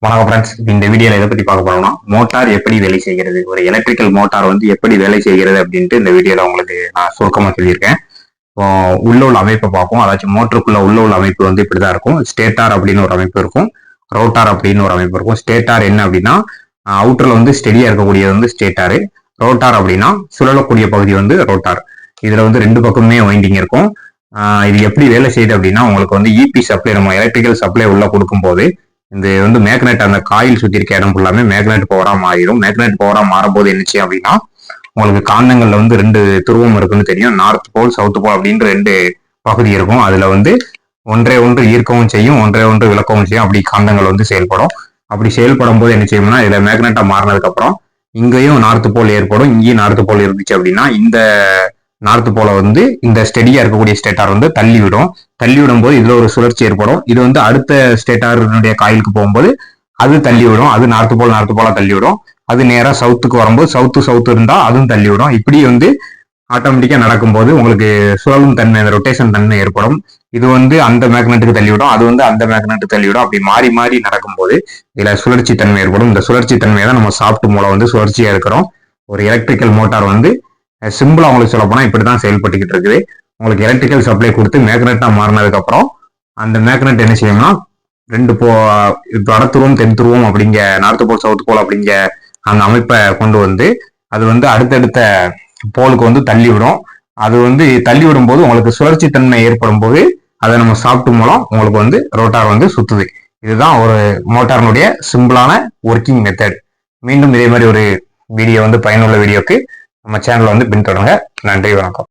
வணக்கம் ஃப்ரெண்ட்ஸ். இந்த வீடியோல எதை பத்தி பார்க்க போறோம்னா மோட்டார் எப்படி வேலை செய்கிறது, ஒரு எலக்ட்ரிக்கல் மோட்டார் வந்து எப்படி வேலை செய்கிறது அப்படின்ட்டு இந்த வீடியோல உங்களுக்கு நான் சுருக்கமா சொல்லியிருக்கேன். இப்போ உள்ள உள்ள அமைப்பை பார்ப்போம். அதாச்சும் மோட்டருக்குள்ள உள்ள அமைப்பு வந்து இப்படிதான் இருக்கும். ஸ்டேட்டார் அப்படின்னு ஒரு அமைப்பு இருக்கும், ரோட்டார் அப்படின்னு ஒரு அமைப்பு இருக்கும். ஸ்டேட்டார் என்ன அப்படின்னா அவுட்டர்ல வந்து ஸ்டெடியா இருக்கக்கூடியது வந்து ஸ்டேட்டாரு. ரோட்டார் அப்படின்னா சுழலக்கூடிய பகுதி வந்து ரோட்டார். இதுல வந்து ரெண்டு பக்கமே வைண்டிங் இருக்கும். இது எப்படி வேலை செய்யுது அப்படின்னா உங்களுக்கு வந்து இபி சப்ளை, நம்ம எலக்ட்ரிக்கல் சப்ளை உள்ள கொடுக்கும் போது இந்த வந்து மேக்னெட், அந்த காயில் சுத்தி இருக்க இடம் ஃபுல்லாமே மேக்னெட் பவரா மாறிடும். மேக்னெட் பவரா மாறும்போது என்னச்சு அப்படின்னா உங்களுக்கு காந்தங்கள்ல வந்து ரெண்டு துருவம் இருக்குன்னு தெரியும். நார்த் போல், சவுத் போல் அப்படின்னு ரெண்டு பகுதி இருக்கும். அதுல வந்து ஒன்றே ஒன்று ஈர்க்கவும் செய்யும், ஒன்றே ஒன்று விளக்கவும் செய்யும். அப்படி காந்தங்கள் வந்து செயல்படும். அப்படி செயல்படும் போது என்ன செய்யும்னா இதுல மேக்னெட்டா மாறினதுக்கு அப்புறம் இங்கேயும் நார்த் போல் ஏற்படும், இங்கேயும் நார்த் போல் இருந்துச்சு அப்படின்னா இந்த நார்த் போல வந்து இந்த ஸ்டெடியா இருக்கக்கூடிய ஸ்டேட்டார் வந்து தள்ளிவிடும். தள்ளிவிடும் போது இதுல ஒரு சுழற்சி ஏற்படும். இது வந்து அடுத்த ஸ்டேட்டாருடைய காயிலுக்கு போகும்போது அது தள்ளிவிடும். அது நார்த் போல தள்ளிவிடும். அது நேரா சவுத்துக்கு வரும்போது சவுத்து இருந்தா அதுவும் தள்ளிவிடும். இப்படி வந்து ஆட்டோமேட்டிக்கா நடக்கும்போது உங்களுக்கு சுழலும் தன்மை, அந்த ரொட்டேஷன் தன்மை ஏற்படும். இது வந்து அந்த மேக்னெட்டுக்கு தள்ளிவிடும், அது வந்து அந்த மேக்னெட்டுக்கு தள்ளிவிடும். அப்படி மாறி மாறி நடக்கும்போது இதுல சுழற்சி தன்மை ஏற்படும். இந்த சுழற்சி தன்மையை தான் நம்ம சாஃப்ட் மூலம் வந்து சுழற்சியா இருக்கிறோம். ஒரு எலக்ட்ரிக்கல் மோட்டார் வந்து சிம்பிளா உங்களுக்கு சொல்ல போனா இப்படிதான் செயல்பட்டுக்கிட்டு இருக்குது. உங்களுக்கு எலக்ட்ரிக்கல் சப்ளை கொடுத்து மேக்னெட்டா மாறினதுக்கு அப்புறம் அந்த மேக்னெட் என்ன செய்யும்னா ரெண்டு வட துருவம் தென் துருவம் அப்படிங்க, நார்த் போல் சவுத் போல் அப்படிங்க அந்த அமைப்பை கொண்டு வந்து அது வந்து அடுத்தடுத்த போலுக்கு வந்து தள்ளி விடும். அது வந்து தள்ளி விடும் போது உங்களுக்கு சுழற்சி தன்மை ஏற்படும் போது அதை நம்ம சாஃப்ட் மூலம் உங்களுக்கு வந்து ரோட்டார் வந்து சுத்துது. இதுதான் ஒரு மோட்டாரினுடைய சிம்பிளான ஒர்க்கிங் மெத்தட். மீண்டும் இதே மாதிரி ஒரு வீடியோ வந்து பயனுள்ள வீடியோக்கு நம்ம சேனலை வந்து பின்தொடருங்க. நன்றி, வணக்கம்.